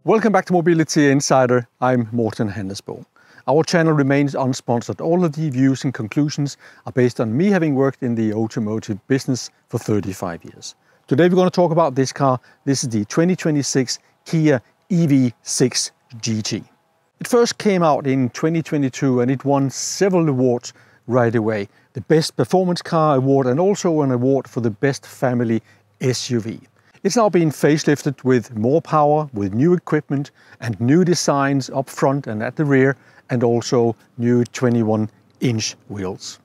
Welcome back to Mobility Insider. I'm Morten Handelsbo. Our channel remains unsponsored. All of the views and conclusions are based on me having worked in the automotive business for 35 years. Today we're going to talk about this car. This is the 2026 Kia EV6 GT. It first came out in 2022 and it won several awards right away. The Best Performance Car Award and also an award for the Best Family SUV. It's now been facelifted with more power, with new equipment and new designs up front and at the rear, and also new 21-inch wheels.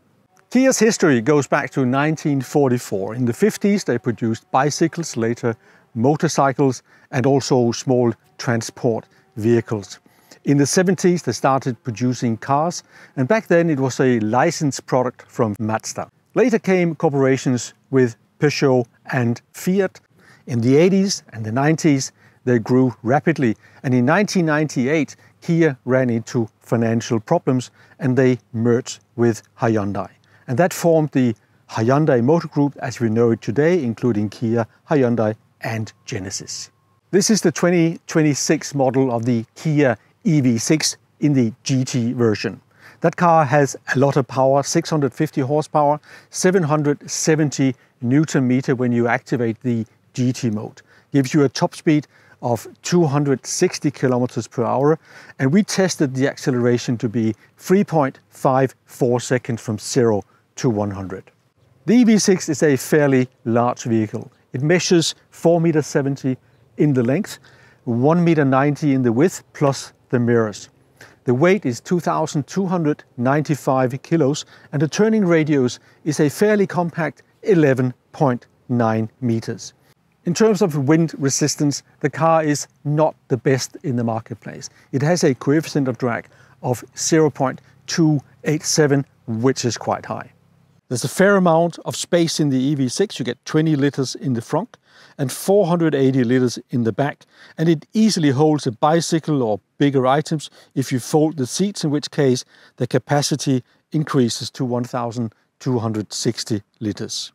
Kia's history goes back to 1944. In the 50s they produced bicycles, later motorcycles and also small transport vehicles. In the 70s they started producing cars, and back then it was a licensed product from Mazda. Later came cooperations with Peugeot and Fiat. In the 80s and the 90s they grew rapidly, and in 1998 Kia ran into financial problems and they merged with Hyundai. And that formed the Hyundai Motor Group as we know it today, including Kia, Hyundai and Genesis. This is the 2026 model of the Kia EV6 in the GT version. That car has a lot of power, 650 horsepower, 770 Newton meter when you activate the GT mode. Gives you a top speed of 260 kilometers per hour, and we tested the acceleration to be 3.54 seconds from 0 to 100. The EV6 is a fairly large vehicle. It measures 4.70 meters in the length, 1.90 meters in the width, plus the mirrors. The weight is 2,295 kilos, and the turning radius is a fairly compact 11.9 meters. In terms of wind resistance, the car is not the best in the marketplace. It has a coefficient of drag of 0.287, which is quite high. There's a fair amount of space in the EV6. You get 20 liters in the front and 480 liters in the back, and it easily holds a bicycle or bigger items if you fold the seats, in which case the capacity increases to 1,260 liters.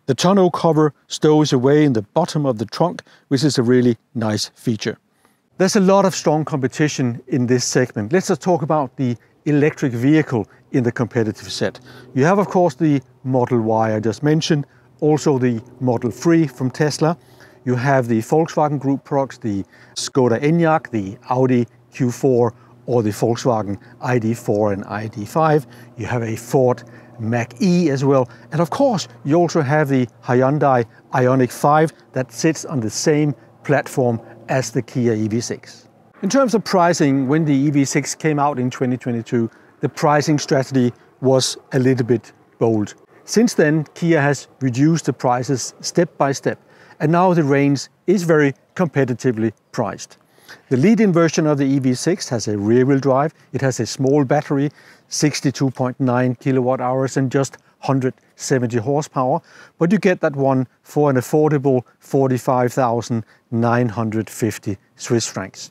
The tonneau cover stows away in the bottom of the trunk, which is a really nice feature. There's a lot of strong competition in this segment. Let's just talk about the electric vehicle in the competitive set. You have, of course, the Model Y I just mentioned, also the Model 3 from Tesla. You have the Volkswagen Group products, the Skoda Enyaq, the Audi Q4 or the Volkswagen ID4 and ID5. You have a Ford Mach-E as well. And of course, you also have the Hyundai Ioniq 5 that sits on the same platform as the Kia EV6. In terms of pricing, when the EV6 came out in 2022, the pricing strategy was a little bit bold. Since then, Kia has reduced the prices step by step, and now the range is very competitively priced. The lead-in version of the EV6 has a rear-wheel drive. It has a small battery, 62.9 kilowatt hours and just 170 horsepower, but you get that one for an affordable 45,950 Swiss francs.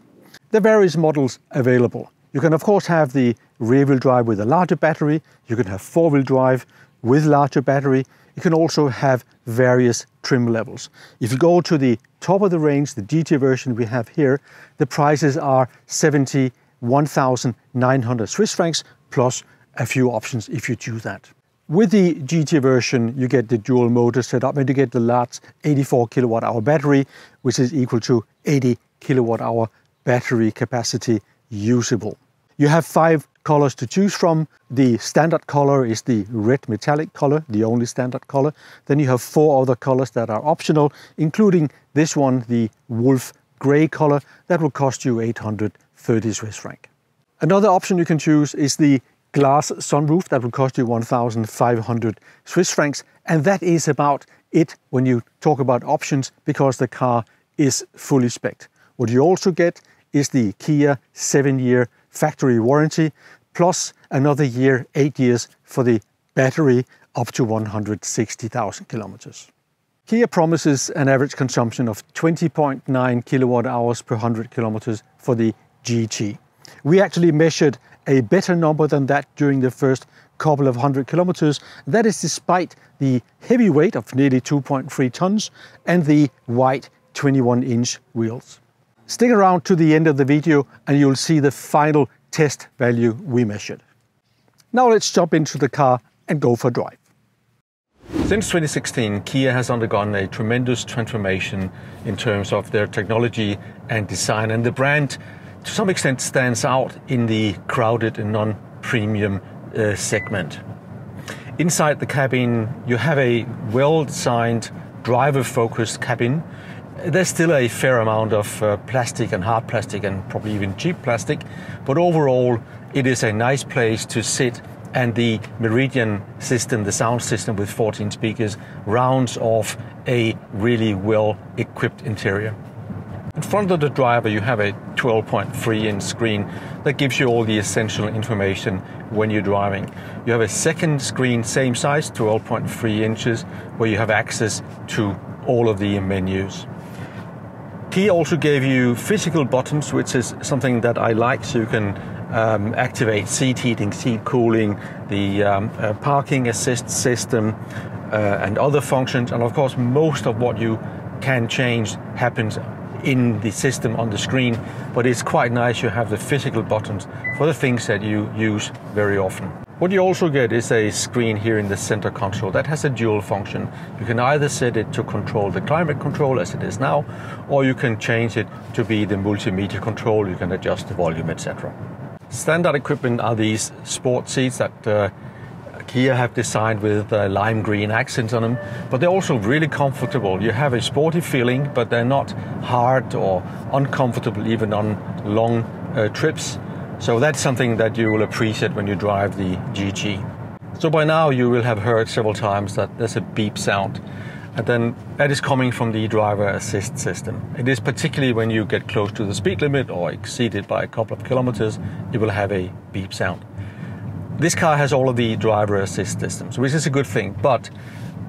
There are various models available. You can of course have the rear-wheel drive with a larger battery. You can have four-wheel drive with larger battery. You can also have various trim levels. If you go to the top of the range, the GT version we have here, the prices are 71,900 Swiss francs plus a few options if you choose that. With the GT version, you get the dual motor setup and you get the large 84 kilowatt hour battery, which is equal to 80 kilowatt hour battery capacity usable. You have 5 colors to choose from. The standard color is the red metallic color, the only standard color. Then you have 4 other colors that are optional, including this one, the wolf gray color, that will cost you 830 Swiss franc. Another option you can choose is the glass sunroof that will cost you 1,500 Swiss francs, and that is about it when you talk about options, because the car is fully spec'd. What you also get is the Kia 7-year factory warranty, plus another year, 8 years for the battery up to 160,000 kilometers. Kia promises an average consumption of 20.9 kilowatt hours per 100 kilometers for the GT. We actually measured a better number than that during the first couple of 100 kilometers. That is despite the heavy weight of nearly 2.3 tons and the wide 21-inch wheels. Stick around to the end of the video and you'll see the final test value we measured. Now let's jump into the car and go for a drive. Since 2016, Kia has undergone a tremendous transformation in terms of their technology and design, and the brand to some extent stands out in the crowded and non-premium segment. Inside the cabin you have a well-designed, driver-focused cabin. There's still a fair amount of plastic and hard plastic and probably even cheap plastic, but overall it is a nice place to sit, and the Meridian system, the sound system with 14 speakers, rounds off a really well-equipped interior. In front of the driver you have a 12.3-inch screen that gives you all the essential information when you're driving. You have a second screen, same size, 12.3 inches, where you have access to all of the menus. Kia also gave you physical buttons, which is something that I like, so you can activate seat heating, seat cooling, the parking assist system, and other functions. And of course, most of what you can change happens in the system on the screen, but it's quite nice you have the physical buttons for the things that you use very often. What you also get is a screen here in the center console that has a dual function. You can either set it to control the climate control as it is now, or you can change it to be the multimedia control. You can adjust the volume, etc. Standard equipment are these sport seats that Kia have designed with lime green accents on them, but they're also really comfortable. You have a sporty feeling, but they're not hard or uncomfortable even on long trips. So that's something that you will appreciate when you drive the GT. So by now you will have heard several times that there's a beep sound, and then that is coming from the driver assist system. It is particularly when you get close to the speed limit or exceed it by a couple of kilometers, it will have a beep sound. This car has all of the driver assist systems, which is a good thing, but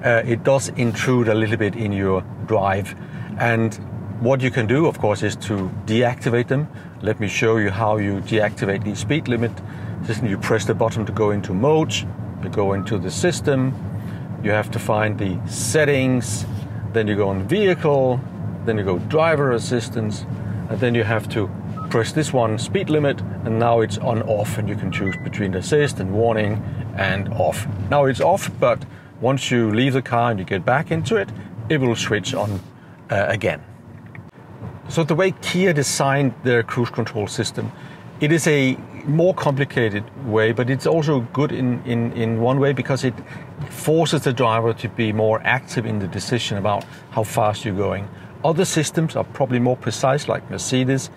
it does intrude a little bit in your drive. And what you can do, of course, is to deactivate them. Let me show you how you deactivate the speed limit system. You press the button to go into modes, you go into the system, you have to find the settings, then you go on vehicle, then you go driver assistance, and then you have to press this one, speed limit, and now it's on off, and you can choose between assist and warning and off. Now it's off, but once you leave the car and you get back into it, it will switch on again. So the way Kia designed their cruise control system, it is a more complicated way, but it's also good in one way, because it forces the driver to be more active in the decision about how fast you're going. Other systems are probably more precise, like Mercedes,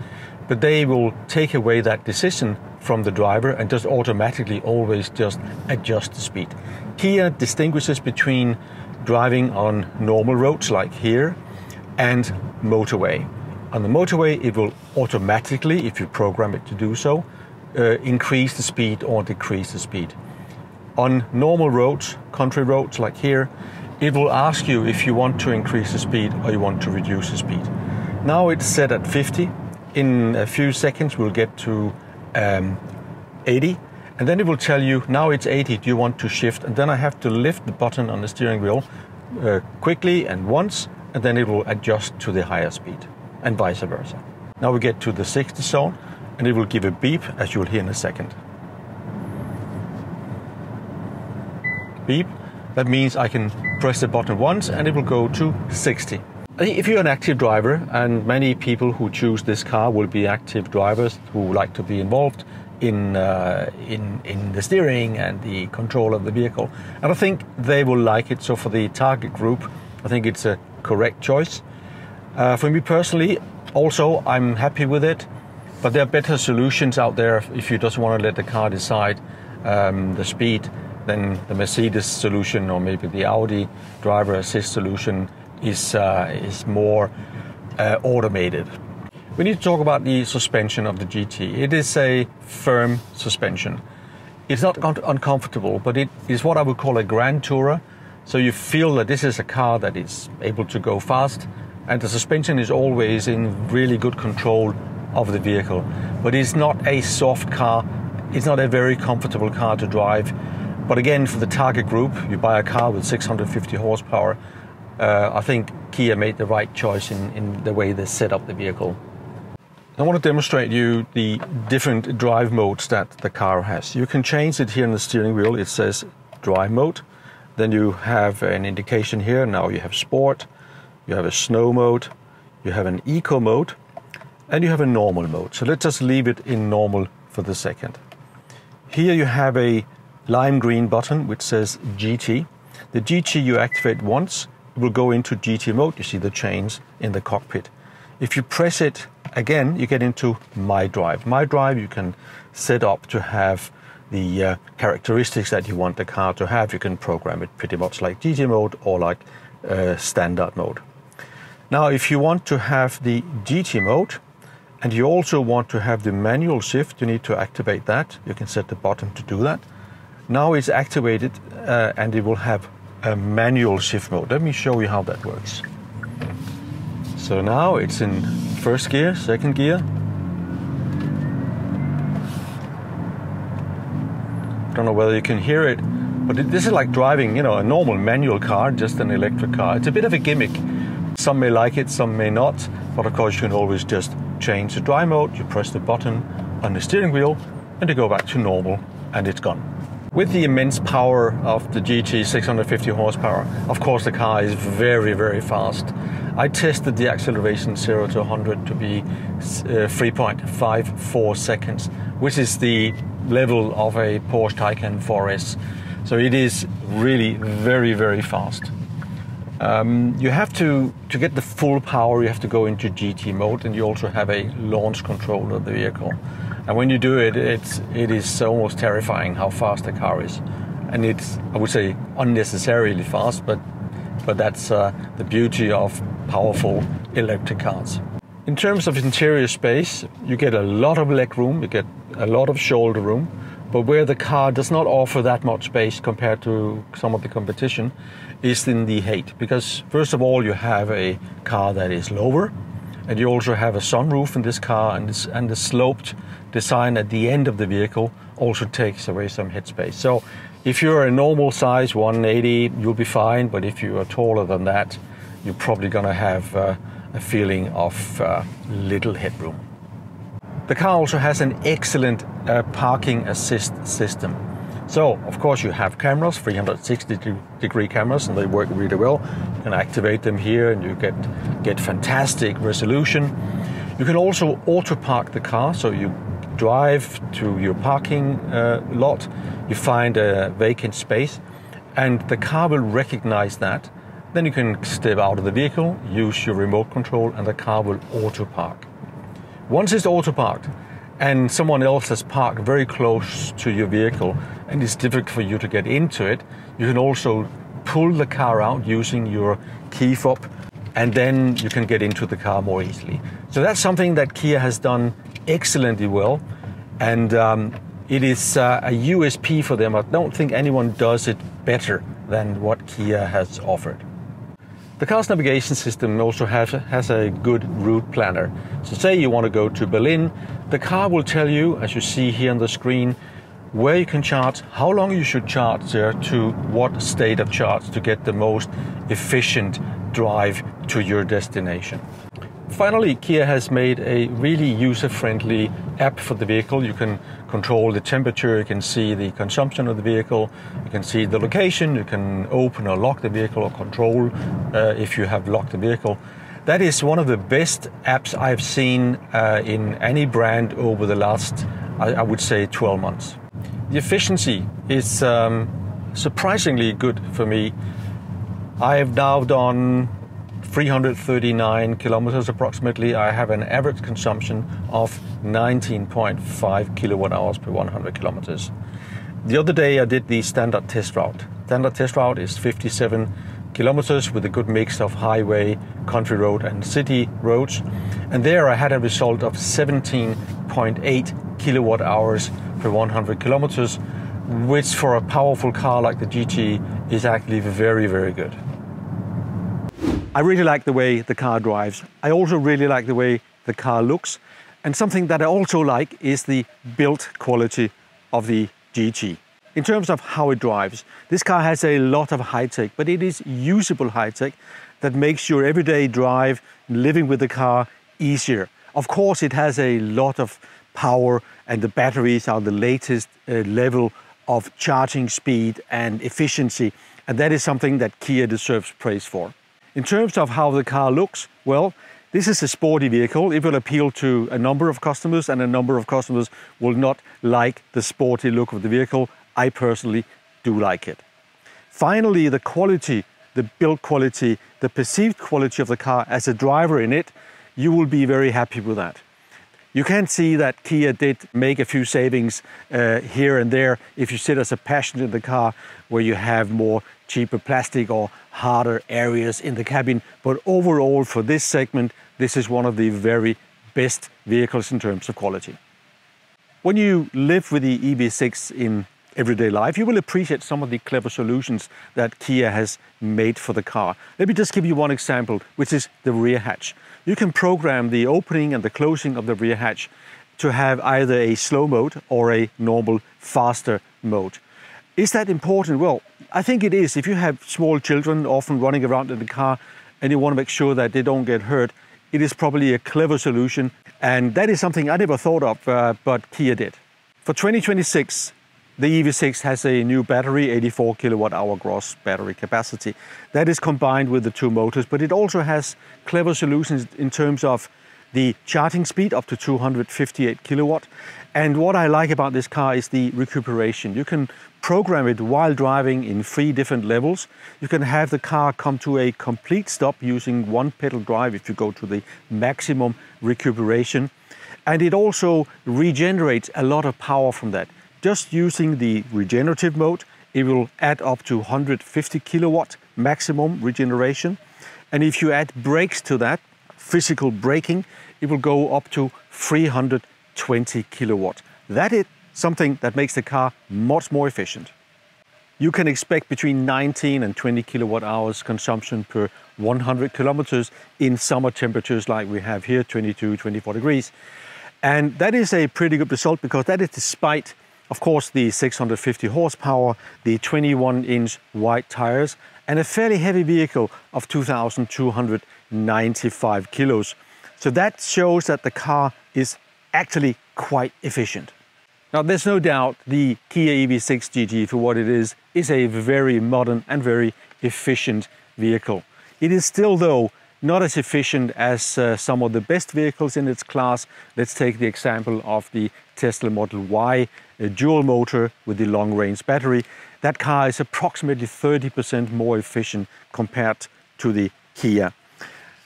but they will take away that decision from the driver and just automatically always just adjust the speed. Kia distinguishes between driving on normal roads like here and motorway. On the motorway, it will automatically, if you program it to do so, increase the speed or decrease the speed. On normal roads, country roads like here, it will ask you if you want to increase the speed or you want to reduce the speed. Now it's set at 50. In a few seconds we'll get to 80, and then it will tell you, now it's 80, do you want to shift? And then I have to lift the button on the steering wheel quickly and once, and then it will adjust to the higher speed, and vice versa. Now we get to the 60 zone, and it will give a beep, as you'll hear in a second. Beep, that means I can press the button once and it will go to 60. If you're an active driver, and many people who choose this car will be active drivers who like to be involved in the steering and the control of the vehicle, and I think they will like it. So for the target group, I think it's a correct choice. For me personally, also I'm happy with it, but there are better solutions out there if you just want to let the car decide the speed than the Mercedes solution, or maybe the Audi driver assist solution is more automated. We need to talk about the suspension of the GT. It is a firm suspension. It's not uncomfortable, but it is what I would call a grand tourer. So you feel that this is a car that is able to go fast, and the suspension is always in really good control of the vehicle. But it's not a soft car. It's not a very comfortable car to drive, But again, for the target group, you buy a car with 650 horsepower, I think Kia made the right choice in the way they set up the vehicle. I want to demonstrate you the different drive modes that the car has. You can change it here in the steering wheel. It says drive mode. Then you have an indication here. Now you have sport, you have a snow mode, you have an eco mode, and you have a normal mode. So let's just leave it in normal for the second. Here you have a lime green button which says GT. The GT you activate once, it will go into GT mode. You see the chains in the cockpit. If you press it again, you get into My Drive. My Drive you can set up to have the characteristics that you want the car to have. You can program it pretty much like GT mode or like standard mode. Now, if you want to have the GT mode and you also want to have the manual shift, you need to activate that. You can set the button to do that. Now it's activated and it will have a manual shift mode. Let me show you how that works. So now it's in first gear, second gear. I don't know whether you can hear it, but this is like driving, you know, a normal manual car, just an electric car. It's a bit of a gimmick. Some may like it, some may not, but of course you can always just change the drive mode. You press the button on the steering wheel and you go back to normal and it's gone. With the immense power of the GT 650 horsepower, of course the car is very, very fast. I tested the acceleration 0 to 100 to be 3.54 seconds, which is the level of a Porsche Taycan 4S. So it is really very, very fast. You have to get the full power, you have to go into GT mode, and you also have a launch control of the vehicle. And when you do it, it is almost terrifying how fast the car is. And it's, I would say, unnecessarily fast, but that's the beauty of powerful electric cars. In terms of interior space, you get a lot of leg room, you get a lot of shoulder room, but where the car does not offer that much space compared to some of the competition is in the height. Because first of all, you have a car that is lower, and you also have a sunroof in this car, and the sloped design at the end of the vehicle also takes away some headspace. So if you're a normal size 180, you'll be fine, but if you are taller than that, you're probably going to have a feeling of little headroom. The car also has an excellent parking assist system. So, of course, you have cameras, 360-degree cameras, and they work really well. You can activate them here and you get fantastic resolution. You can also auto-park the car, so you drive to your parking lot, you find a vacant space, and the car will recognize that. Then you can step out of the vehicle, use your remote control, and the car will auto-park. Once it's auto-parked, and someone else has parked very close to your vehicle and it's difficult for you to get into it, you can also pull the car out using your key fob, and then you can get into the car more easily. So that's something that Kia has done excellently well, and it is a USP for them. I don't think anyone does it better than what Kia has offered. The car's navigation system also has a good route planner. So say you want to go to Berlin, the car will tell you, as you see here on the screen, where you can charge, how long you should charge there, to what state of charge to get the most efficient drive to your destination. Finally, Kia has made a really user-friendly app for the vehicle. You can control the temperature, you can see the consumption of the vehicle, you can see the location, you can open or lock the vehicle or control if you have locked the vehicle. That is one of the best apps I've seen in any brand over the last, I would say, 12 months. The efficiency is surprisingly good for me. I have now done 339 kilometers approximately. I have an average consumption of 19.5 kilowatt hours per 100 kilometers. The other day I did the standard test route. Standard test route is 57 kilometers with a good mix of highway, country road and city roads. And there I had a result of 17.8 kilowatt hours per 100 kilometers, which for a powerful car like the GT is actually very, very good. I really like the way the car drives. I also really like the way the car looks. And something that I also like is the build quality of the GT. In terms of how it drives, this car has a lot of high-tech, but it is usable high-tech that makes your everyday drive, living with the car, easier. Of course, it has a lot of power and the batteries are the latest level of charging speed and efficiency, and that is something that Kia deserves praise for. In terms of how the car looks, well, this is a sporty vehicle. It will appeal to a number of customers, and a number of customers will not like the sporty look of the vehicle. I personally do like it. Finally, the quality, the build quality, the perceived quality of the car as a driver in it, you will be very happy with that. You can see that Kia did make a few savings here and there if you sit as a passenger in the car where you have more cheaper plastic or harder areas in the cabin. But overall, for this segment, this is one of the very best vehicles in terms of quality. When you live with the EV6 in everyday life, you will appreciate some of the clever solutions that Kia has made for the car. Let me just give you one example, which is the rear hatch. You can program the opening and the closing of the rear hatch to have either a slow mode or a normal, faster mode. Is that important? Well, I think it is. If you have small children often running around in the car and you want to make sure that they don't get hurt, it is probably a clever solution. And that is something I never thought of, but Kia did. For 2026, the EV6 has a new battery, 84 kilowatt-hour gross battery capacity. That is combined with the two motors, but it also has clever solutions in terms of the charging speed up to 258 kilowatt. And what I like about this car is the recuperation. You can program it while driving in 3 different levels. You can have the car come to a complete stop using one pedal drive if you go to the maximum recuperation. And it also regenerates a lot of power from that. Just using the regenerative mode, it will add up to 150 kilowatt maximum regeneration. And if you add brakes to that, physical braking, it will go up to 320 kilowatt. That is something that makes the car much more efficient. You can expect between 19 and 20 kilowatt hours consumption per 100 kilometers in summer temperatures like we have here, 22, 24 degrees. And that is a pretty good result because that is despite, of course, the 650 horsepower, the 21-inch wide tires, and a fairly heavy vehicle of 2,295 kilos. So that shows that the car is actually quite efficient. Now, there's no doubt the Kia EV6 GT, for what it is a very modern and very efficient vehicle. It is still, though, not as efficient as some of the best vehicles in its class. Let's take the example of the Tesla Model Y, a dual motor with the long-range battery. That car is approximately 30% more efficient compared to the Kia.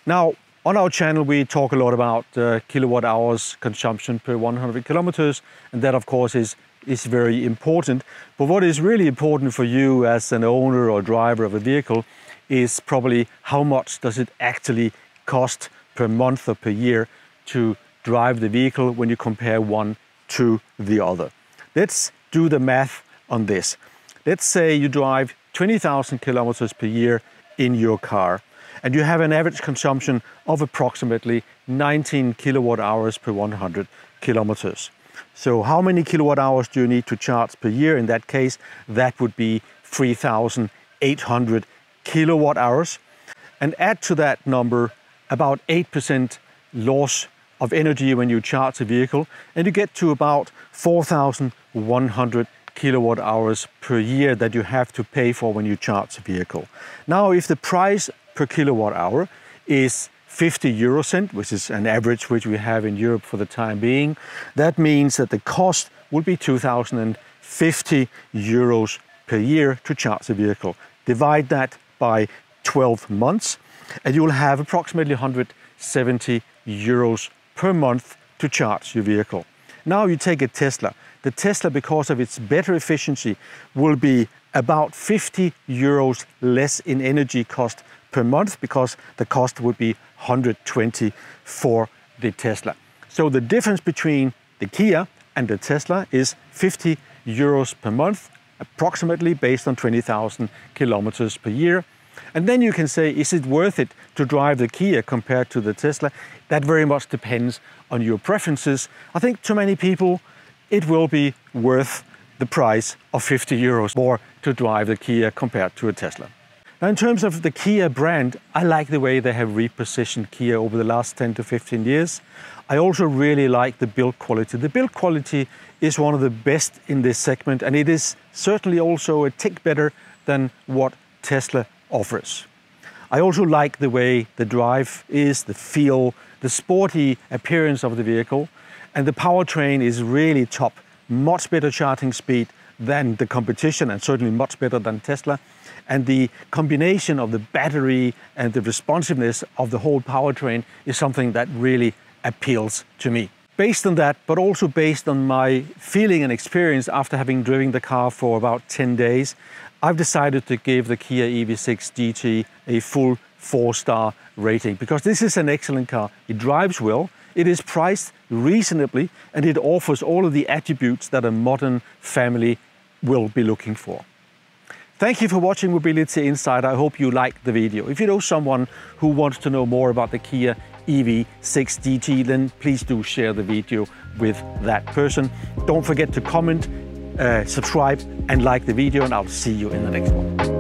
Now, on our channel, we talk a lot about kilowatt hours consumption per 100 kilometers, and that, of course, is very important. But what is really important for you as an owner or driver of a vehicle is probably how much does it actually cost per month or per year to drive the vehicle when you compare one to the other. Let's do the math on this. Let's say you drive 20,000 kilometers per year in your car, and you have an average consumption of approximately 19 kilowatt hours per 100 kilometers. So how many kilowatt hours do you need to charge per year? In that case, that would be 3,800 kilowatt hours. And add to that number about 8% loss of energy when you charge a vehicle, and you get to about 4,100 kilowatt hours per year that you have to pay for when you charge a vehicle. Now, if the price per kilowatt hour is 50 euro cent, which is an average which we have in Europe for the time being, that means that the cost will be 2,050 euros per year to charge a vehicle. Divide that by 12 months, and you will have approximately 170 euros per month to charge your vehicle. Now you take a Tesla. The Tesla, because of its better efficiency, will be about 50 euros less in energy cost per month, because the cost would be 120 for the Tesla. So the difference between the Kia and the Tesla is 50 euros per month, approximately, based on 20,000 kilometers per year. And then you can say, is it worth it to drive the Kia compared to the Tesla? That very much depends on your preferences. I think to many people, it will be worth the price of 50 euros more to drive the Kia compared to a Tesla. Now, in terms of the Kia brand, I like the way they have repositioned Kia over the last 10 to 15 years. I also really like the build quality. The build quality is one of the best in this segment, and it is certainly also a tick better than what Tesla offers. I also like the way the drive is, the feel, the sporty appearance of the vehicle, and the powertrain is really top. Much better charging speed than the competition, and certainly much better than Tesla. And the combination of the battery and the responsiveness of the whole powertrain is something that really appeals to me. Based on that, but also based on my feeling and experience after having driven the car for about 10 days, I've decided to give the Kia EV6 GT a full 4-star rating, because this is an excellent car. It drives well, it is priced reasonably, and it offers all of the attributes that a modern family will be looking for. Thank you for watching Mobility Insider. I hope you liked the video. If you know someone who wants to know more about the Kia EV6 GT, then please do share the video with that person. Don't forget to comment, subscribe and like the video, and I'll see you in the next one.